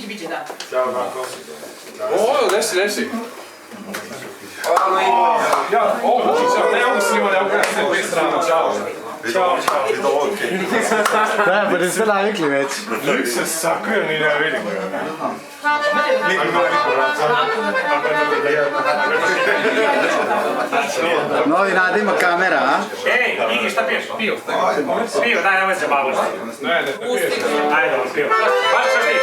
Biće, da. Ćao, Branko. O, desi. Ćao. Da, pa det er så navikli već. Lyk se sakuje, ni ne vidim. Novinad ima kamera, a? Ej, Niki, šta piješ? Piju. Piju, daj, nemoj se baviti. Ne piješ. Ajde, piju. Baš šta ti?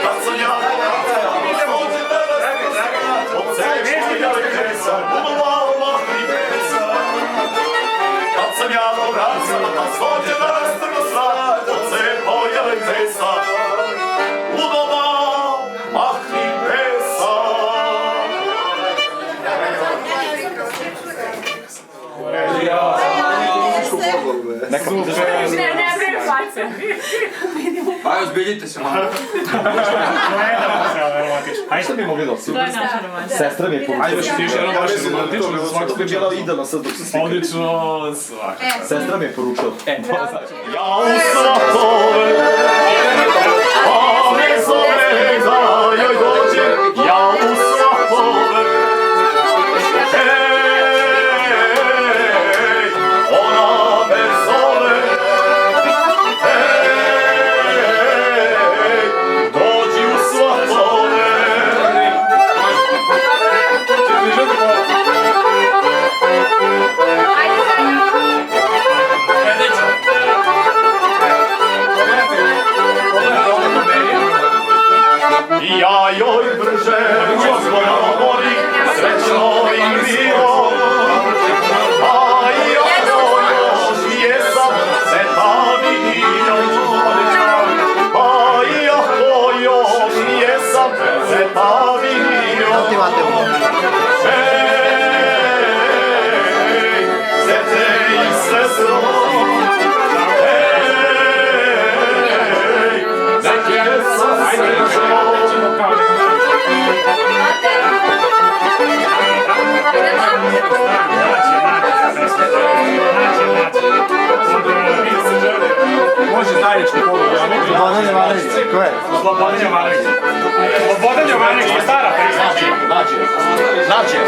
Kad sam ja od sebe pojavim budova i pesa. Kad sam ja dorasla, pa svođe da rastrosla, od sebe pojavim pesa. Budova mahni pesa. Ajde, zbiljite se malo. Ajde što bi mogli dobiti? To je naša romantika. Sestra mi je poručila. Ajde, ti još jedno vaše romantično za svaki slučaj. Idemo sad dok se slikaju. Odlično, svaki. Sestra mi je poručila. Ja u svatove, a me zove da joj dođem. Ja u svatove, ona me zove. Dođi u svatove. I ja joj brže odgovori, srećno i milo. A i ako još jesam se ta vidio. A i ako još jesam se ta vidio. Ej, srce i sestro. Ej, neke sam srećno. Može zajednički pogled. Slobodan Jovanović, ko je? Slobodan Jovanović. Slobodan Jovanović je stara pesma. Nađe.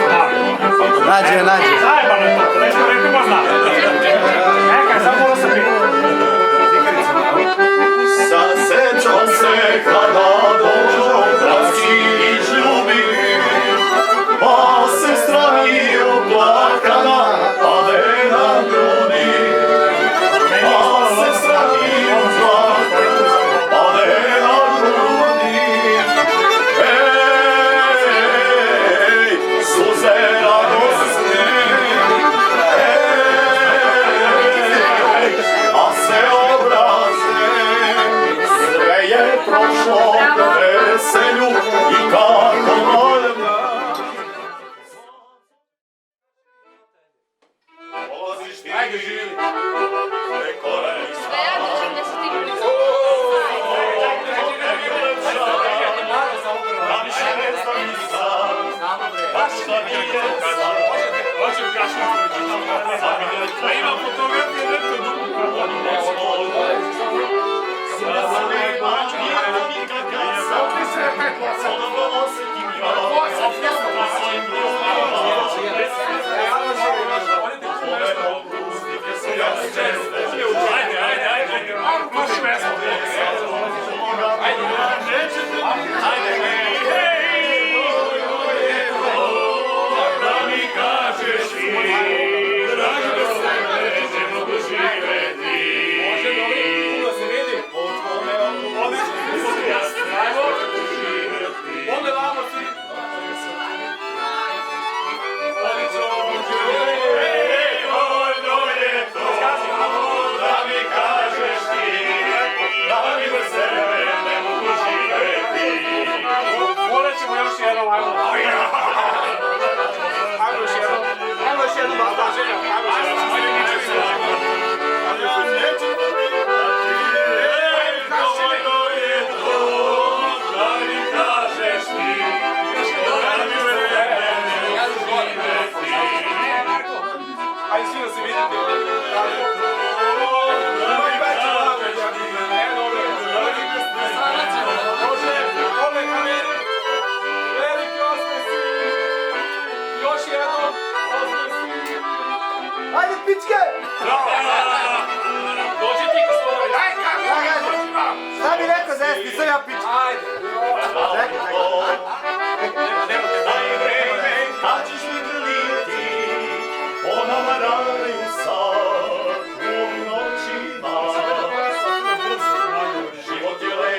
Zajebano je to, nešto neko zna. Neka, samo mora se biti. Sećam se kada dođo bratski izljubi, pa sestra mi oplakana pade na grudi. Pa sestra mi oplakana pade na grudi. Ej, suze radosne. Ej, a se obraze. Sve je prošlo po veselju i kako voljno. Polaziš ti, preko rejstva. Praviš je predstavnica, baš da nije kada. Hoće u kašnu. A ima fotografije, ne to dugo. Ajde, pičke! Dođi ti ko svoj. Šta bi rekao zesti, sam ja pička? Ajde. Kad ćeš mi grliti, ona maraju sad u noćima. Život je lep.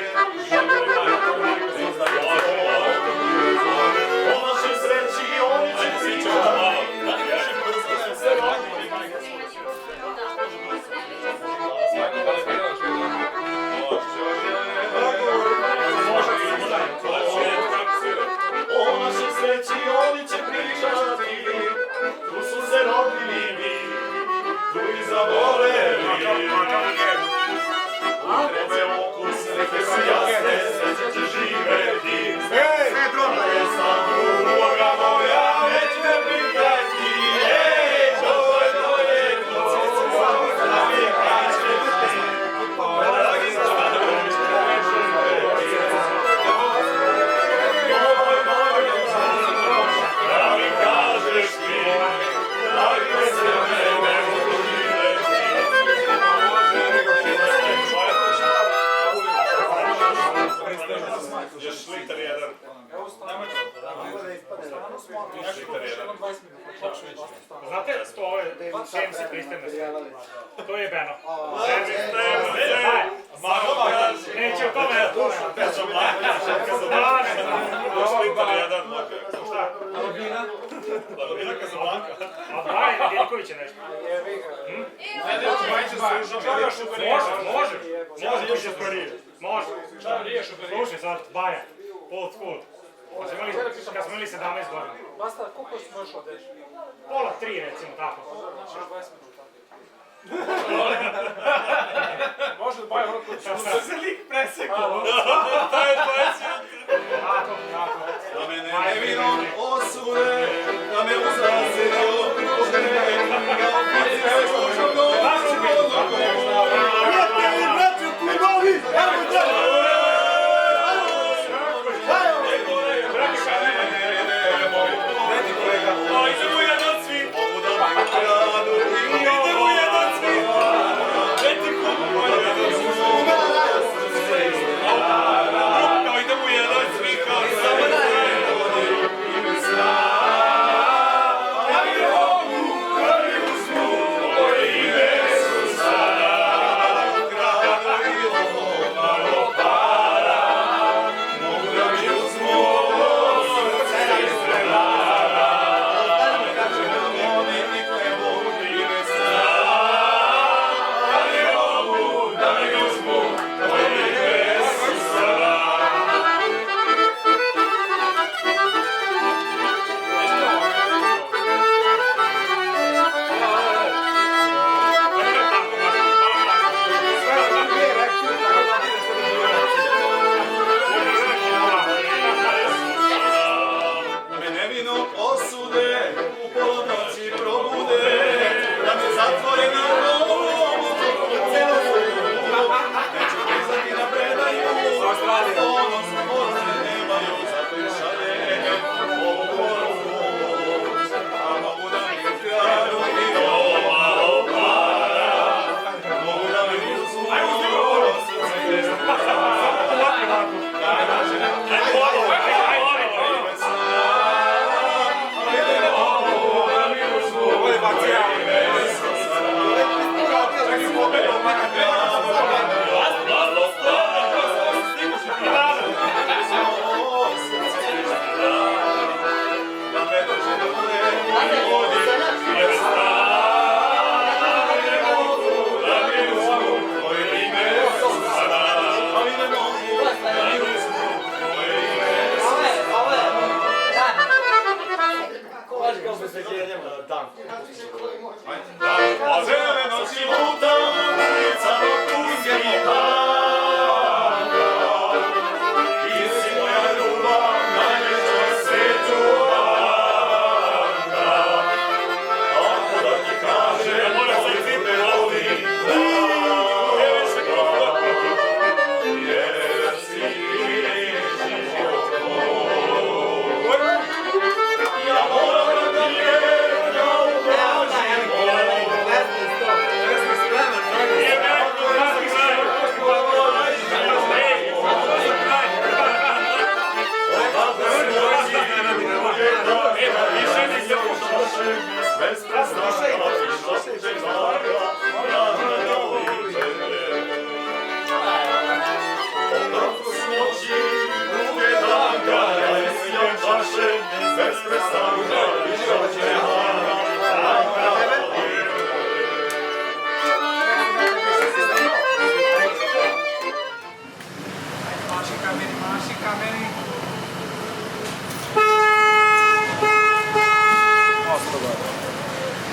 Znate, to je CMC pristojnosti. To je jebeno. Neće o tome. A Baje Veljković je nešto. Može. Slušaj sad, Baja, old school. Kad smo imali 17 godina. Basta, koliko smo još odeš? Pola 3 recimo, tako. Može da Baja ono koji ću Se lik presekao. Tako. Da me nevinom osude, da me uzrazili opružne, kao pice slušam noću odlukom. Prijatelji, braćo, kumovi, evo dalje!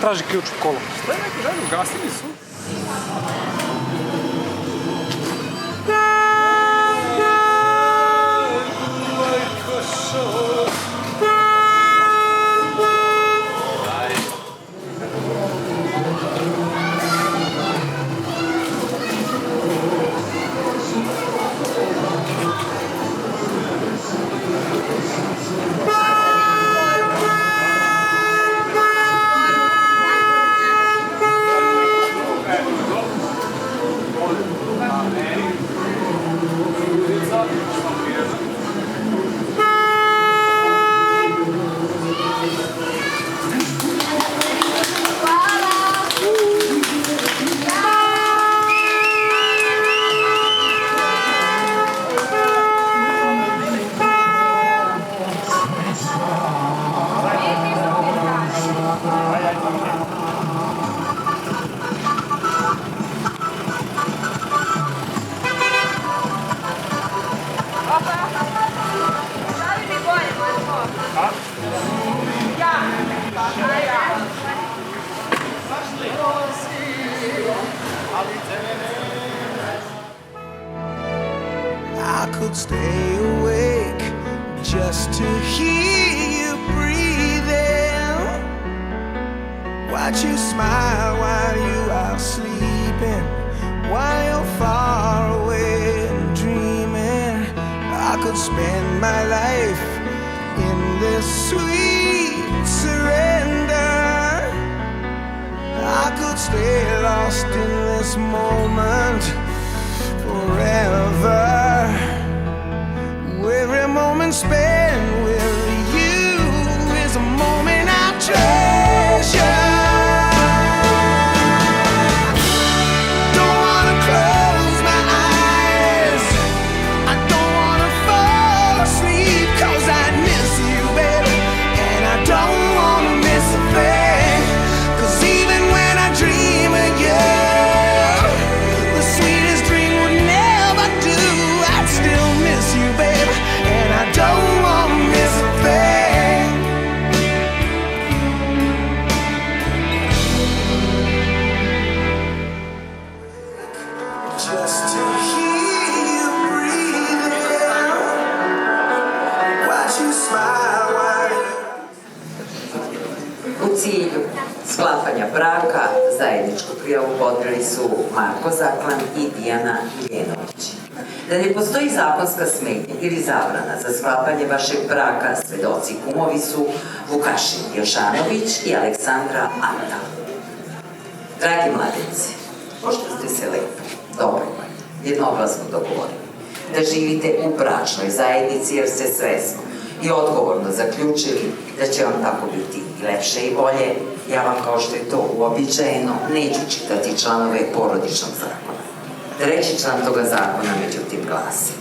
Traži ključ u kolo. Šta je neko ženu, gasili su? I could stay awake just to hear you breathing, watch you smile while you are sleeping, while you're far away and dreaming. I could spend my life in this sweet surrender. I could stay lost in this moment forever. Every moment spent with you is a moment I treasure. Don't wanna close my eyes, I don't wanna fall asleep, 'cause I miss you, baby, and I don't wanna miss a thing. 'Cause even when I dream of you, the sweetest dream would never do. I'd still miss you, baby, and I don't wanna miss a thing. Just to hear you breathing, watch you smile while you. U cilju sklapanja braka zajedničku prijavu podnijeli su Marko Zaklan i Dijana Miljenović. Da ne postoji zakonska smetnja ili zabrana za sklapanje vašeg braka, svedoci kumovi su Vukašin Jošanović i Aleksandra Anta. Dragi mladenci, pošto ste se lepo, dobro, jednoglasno dogovorili da živite u bračnoj zajednici jer ste svesno i odgovorno zaključili da će vam tako biti i lepše i bolje, ja vam, kao što je to uobičajeno, neću čitati članove porodičnog zakona. Treći član toga zakona, međutim, glasi: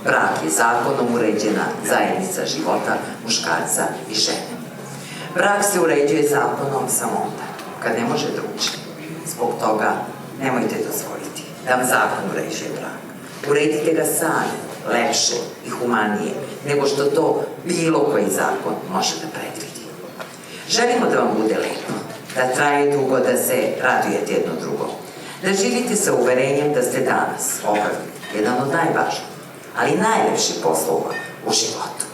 brak je zakonom uređena zajednica života muškarca i žene. Brak se uređuje zakonom samo onda kad ne može drugčije. Zbog toga nemojte dozvoliti da vam zakon uređuje brak. Uredite ga sami, lepše i humanije nego što to bilo koji zakon može da predvidi. Želimo da vam bude lepo, da traje dugo, da se radujete jedno drugom, da živite sa uverenjem da ste danas obavili jedan od najvažnijih, ali i najlepših poslova u životu.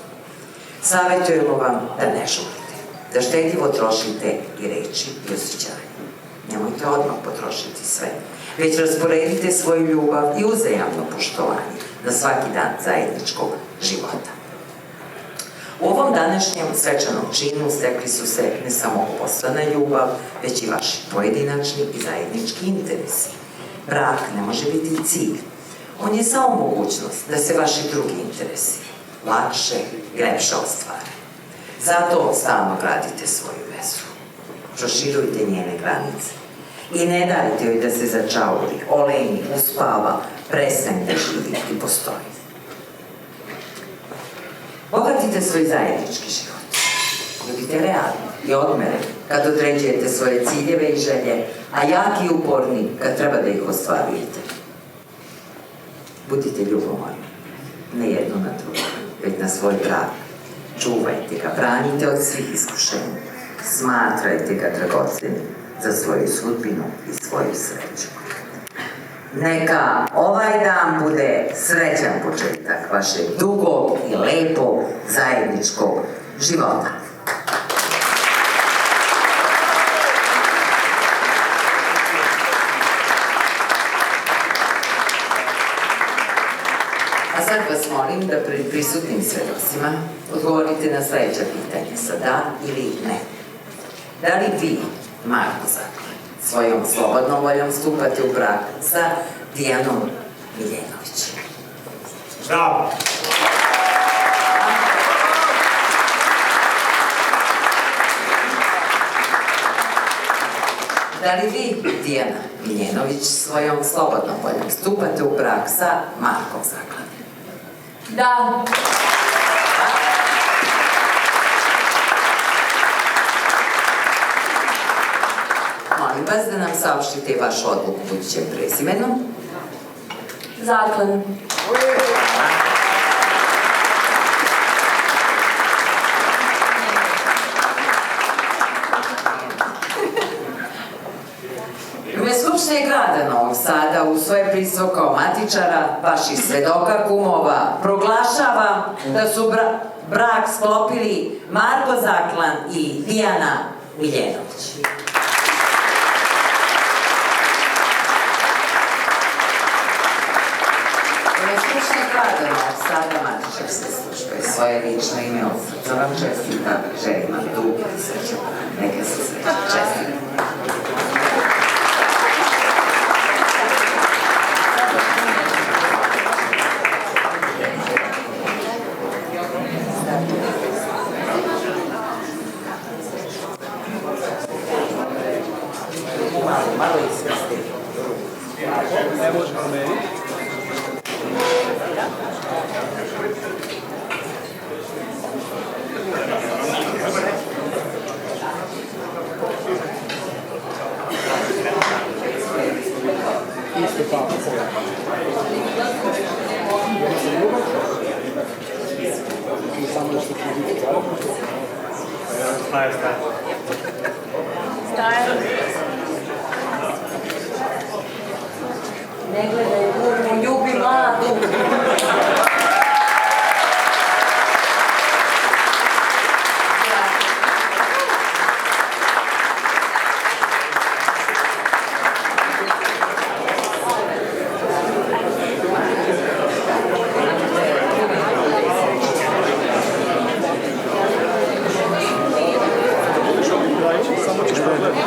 Savjetujemo vam da ne žurite, da štedljivo trošite i reči i osjećanje. Nemojte odmah potrošiti sve, već rasporedite svoju ljubav i uzajamno poštovanje na svaki dan zajedničkog života. U ovom današnjem svečanom činu stekli su se ne samo obostrana ljubav, već i vaši pojedinačni i zajednički interesi. Brak ne može biti cilj. On je samo mogućnost da se vaši drugi interesi lakše i lepše ostvare. Zato stalno gradite svoju vezu. Proširujte njene granice i ne dajte joj da se začauri, oleni, uspava, prestane da živi i postoji. Bogatite svoj zajednički život. Budite realni i odmereni kad određujete svoje ciljeve i želje, a jaki i uporni kad treba da ih ostvarujete. Budite ljubomorni, ne jedno na drugo, već na svoj brak. Čuvajte ga, branite od svih iskušenja. Smatrajte ga dragocenim za svoju sudbinu i svoju sreću. Neka ovaj dan bude srećan početak vašeg dugog i lepog zajedničkog života. A sad vas molim da pred prisutnim svedocima odgovorite na sledeća pitanja sa da ili ne. Da li vi, Marko Zaklan, svojom slobodnom voljom stupate u brak sa Dijanom Miljenović? Da. Da li vi, Dijana Miljenović, svojom slobodnom voljom stupate u brak sa Markom Zaklanom? Da. Molim vas da nam saopštite vašu odluku budućem prezimenu. Zaklan. U ime Skupštine grada Novog Sada u svoje prisustvo kao matičara reda vaših svedoka kumova proglašavam da su brak sklopili Marko Zaklan i Dijana Miljenović. Stručnih radova Sada Matičevske službe svoje lično ime od srca vam čestitam, želim vam dugo i sreću. Neka se sreća. Čestitam. Malo iskrsti. Ne može promeniti. Isto tako. Samo da što ću biti tako. Staje. Ne gledaj, Urmu, ljubi mladu. Samo ćeš pogledati.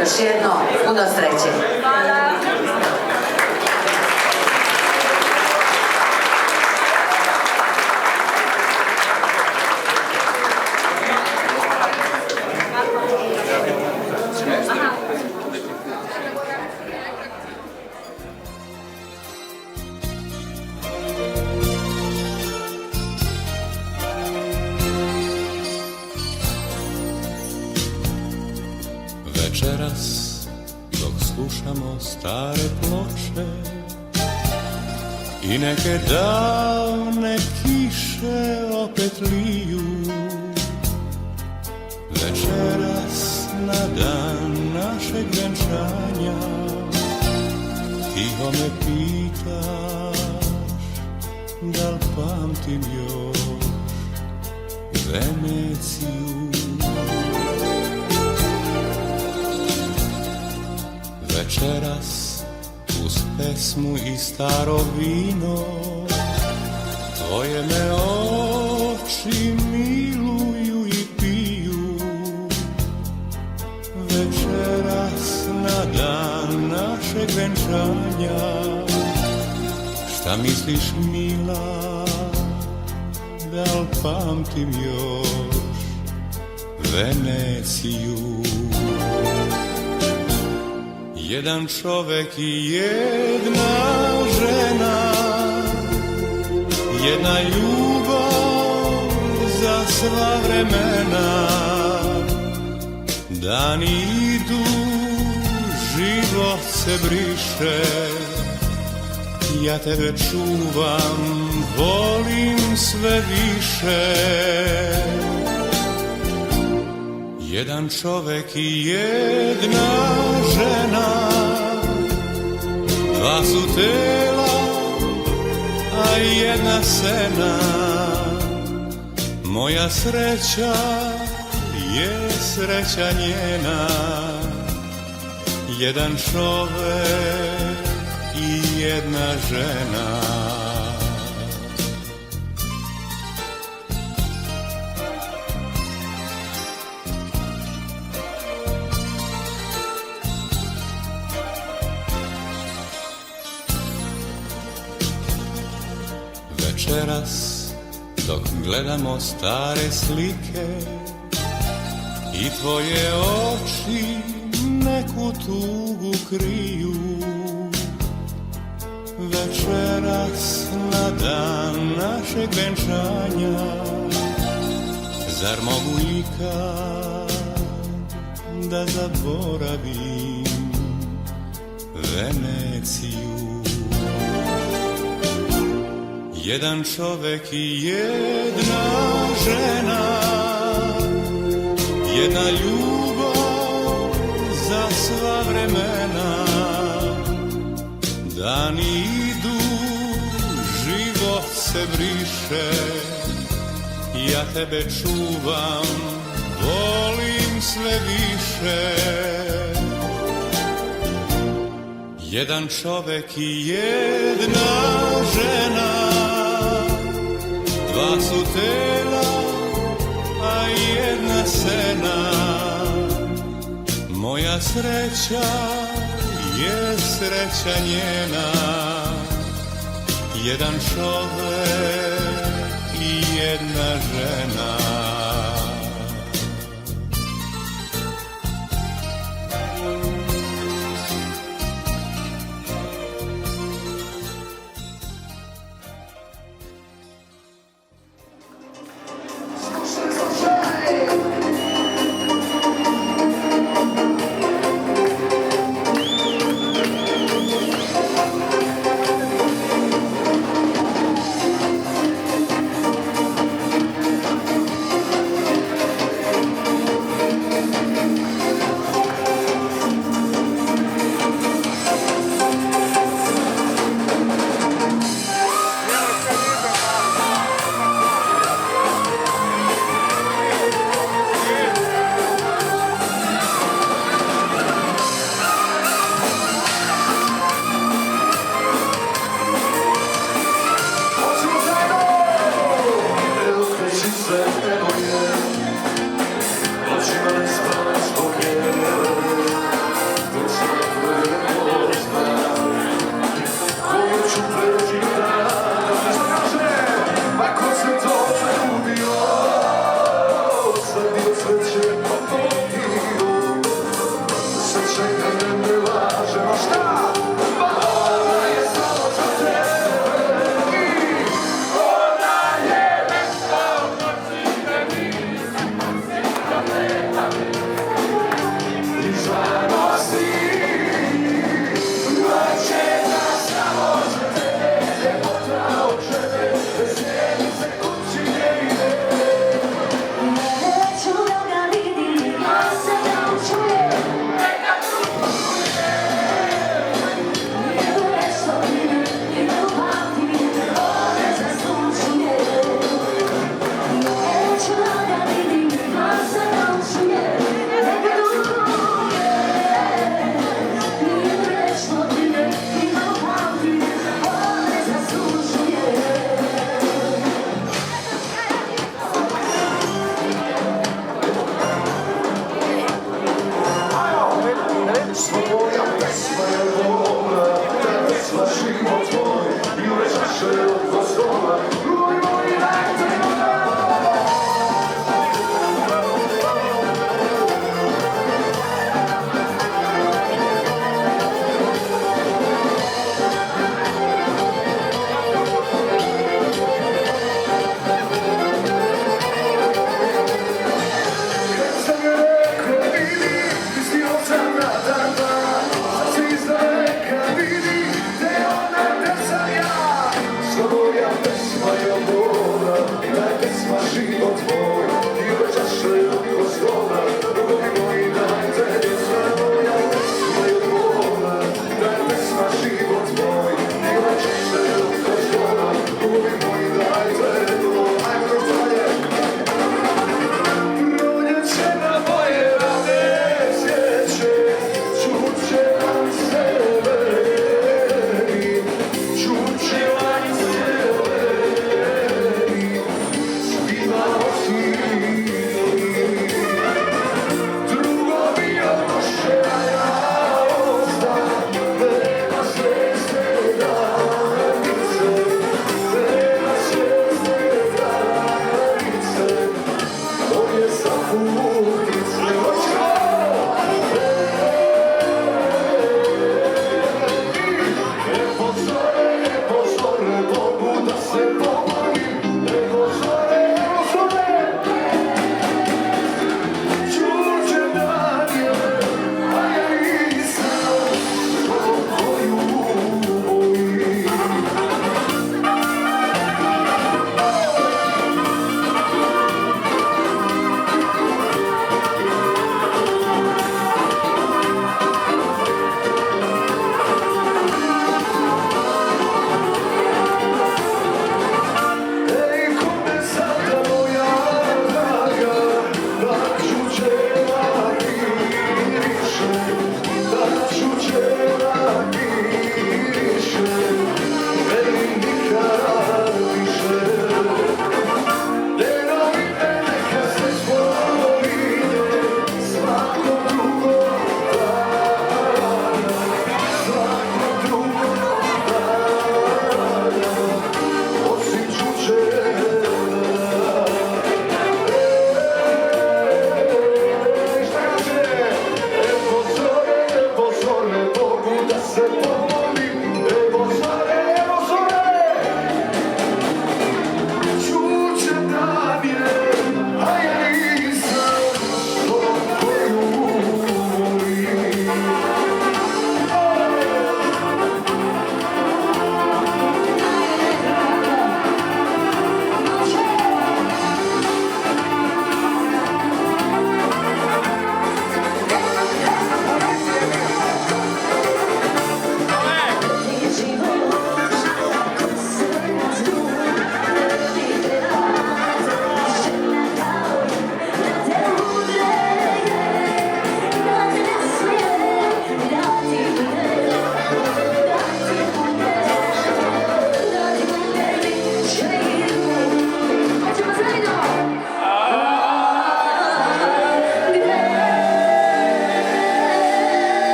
Još jedno, puno sreće. Večeras dok slušamo stare ploče i neke davne kiše opet liju, večeras na dan našeg venčanja tiho me pitaš da li pamtim još Veneciju. Večeras uz pesmu i staro vino tvoje me oči miluju i piju. Večeras na dan našeg venčanja šta misliš mila, da li pamtim još Veneciju? Jedan čovek i jedna žena, jedna ljubav za sva vremena. Dani idu, život se briše, ja tebe čuvam, volim sve više. Jedan čovek i jedna žena, dva su tela, a jedna sena. Moja sreća je sreća njena, jedan čovek i jedna žena. Večeras dok gledamo stare slike i tvoje oči neku tugu kriju, večeras na dan našeg venčanja, zar mogu ikad da zaboravim Veneciju? Jedan čovek i jedna žena, jedna ljubav za sva vremena. Dani idu, život se briše, ja tebe čuvam, volim sve više. Jedan čovek i jedna žena, dva su tela, a jedna sena. Moja sreća je sreća njena, jedan čovek i jedna žena.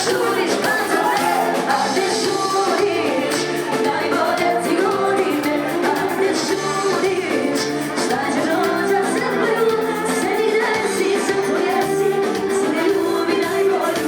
žuriš ka tome, a gde žuriš, najbolje ti godine, a gde žuriš, šta će rođa srblju, sedi desi, sve to jesi, sve ljubi najbolju.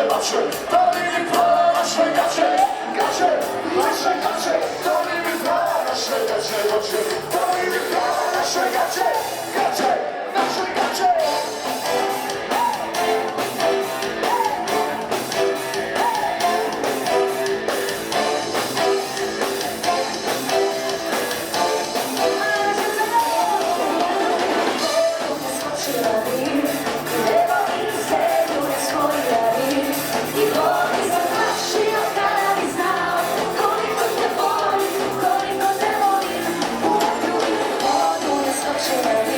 vaše, da li mi prava vaše gaće, gaće, vaše gaće, da li mi prava vaše gaće, gaće, da li mi prava vaše gaće, gaće, naše gaće. Koliko te volim, uvijek vodu ne skoči na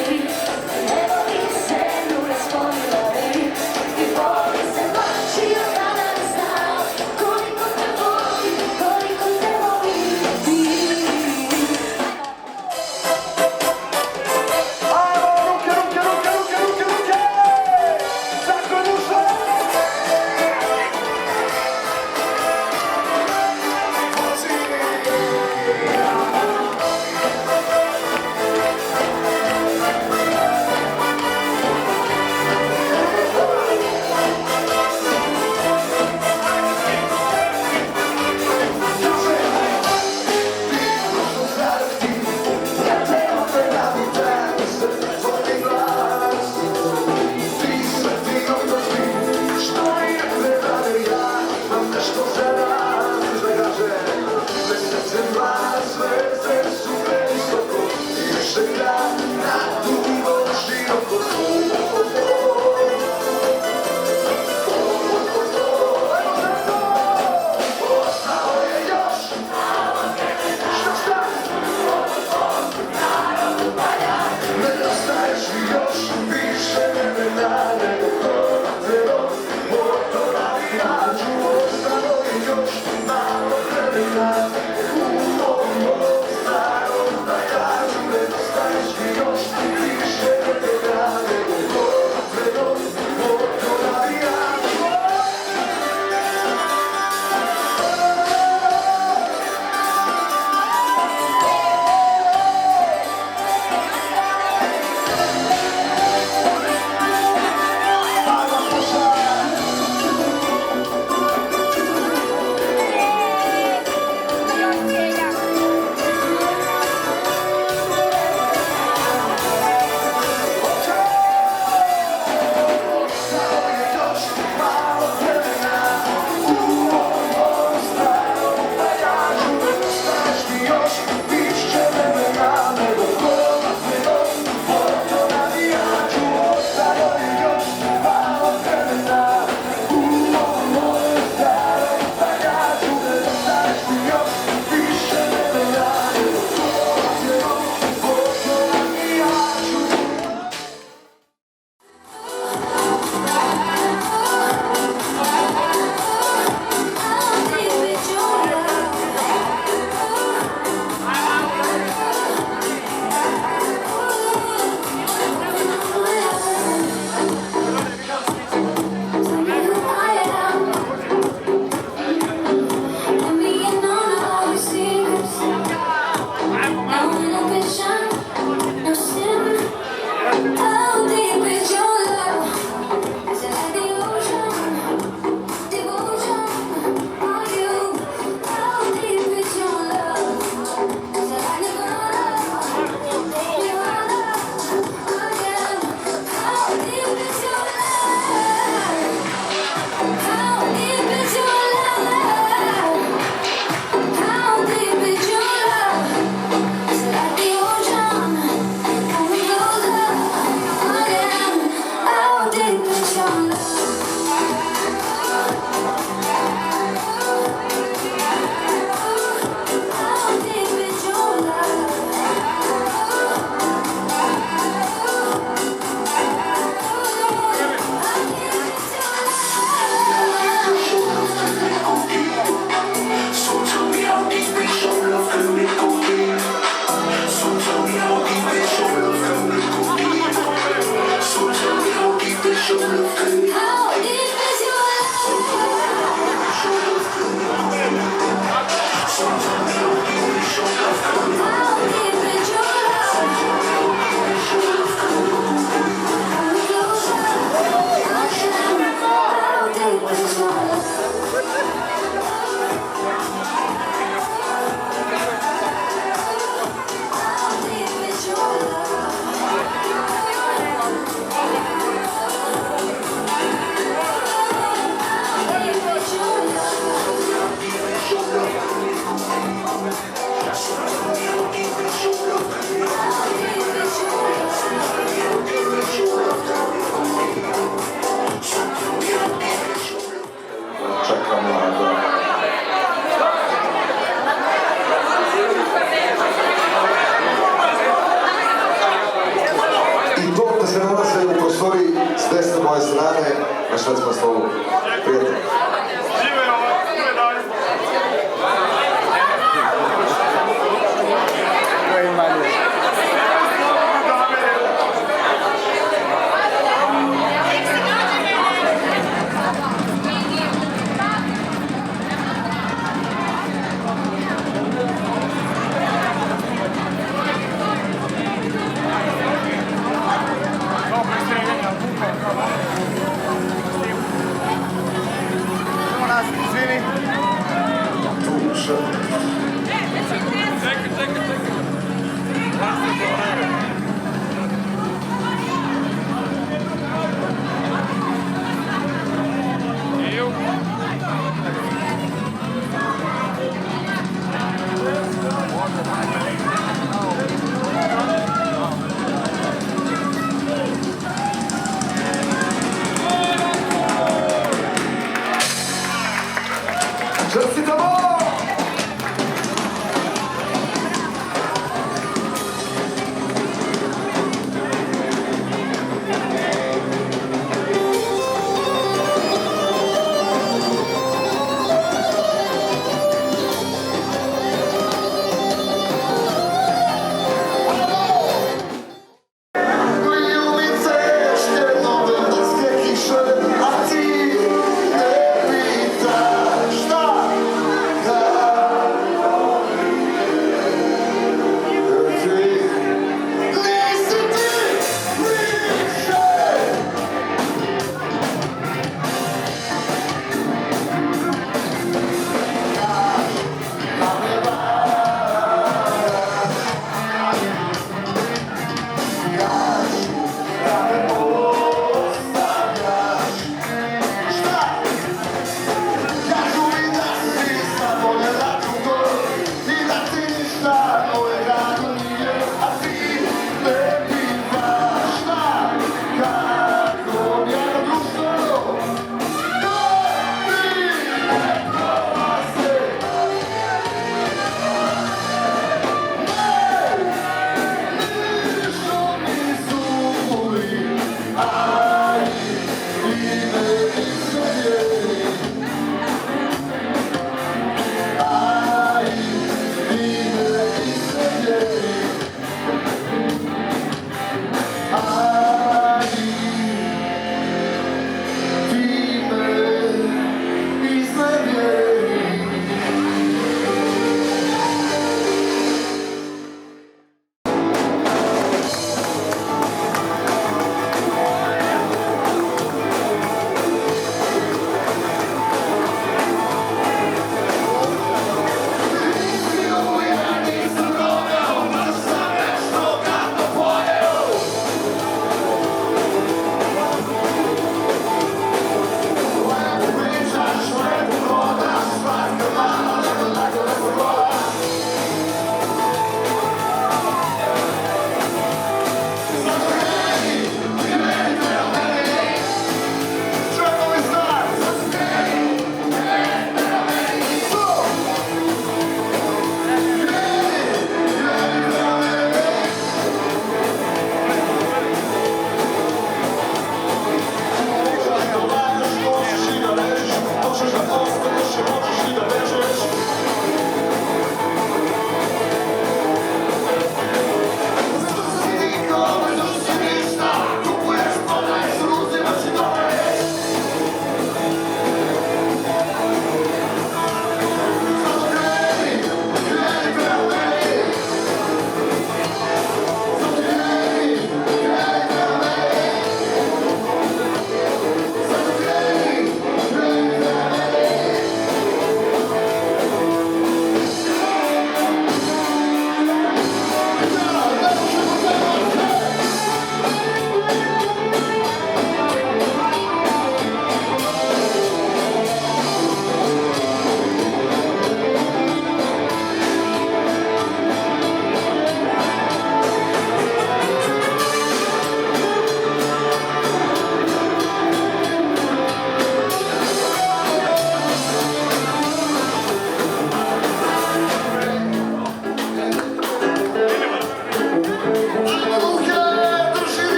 Izvini. Tuža. Čestitamo!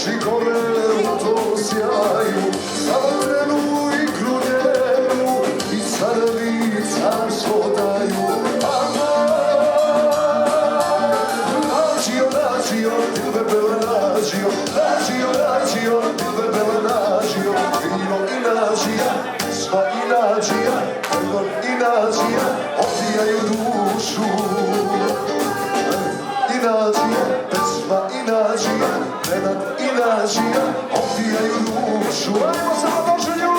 noći gore u tom sjaju, savatrenu i krunjenu i carevi carstvo daju. Nađio, dilbe bele nađio, dilbe bele nađio, vino i nađija, pesma i nađija, Nenad i nađija, opijaju dušu. I nađija, pesma i nađija, Nenad i nađija, opijaju dušu. Ajmo samo doželju!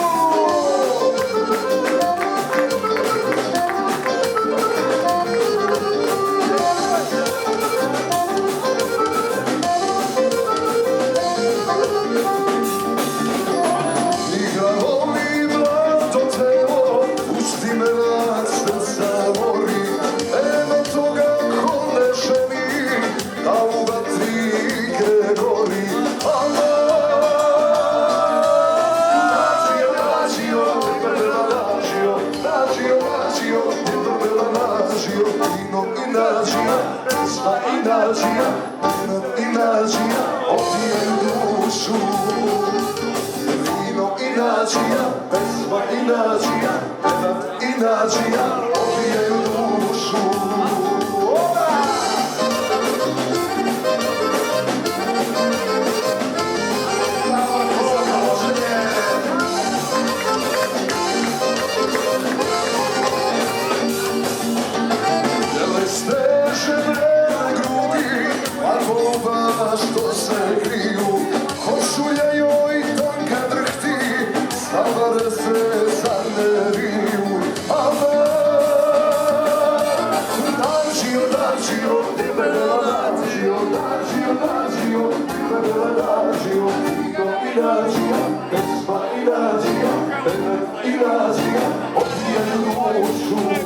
I nađija, opijaju dušu. Vino i nađija, pesma i nađija, Nenad i nađija, opijaju dušu. Što se kriju, košulja joj tanka drhti, savare se zaneriju. Nađio, dilbe bele nađio, dilbe bele nađio, vino i nađija, pesma i nađija, Nenad i nađija, opijaju dušu.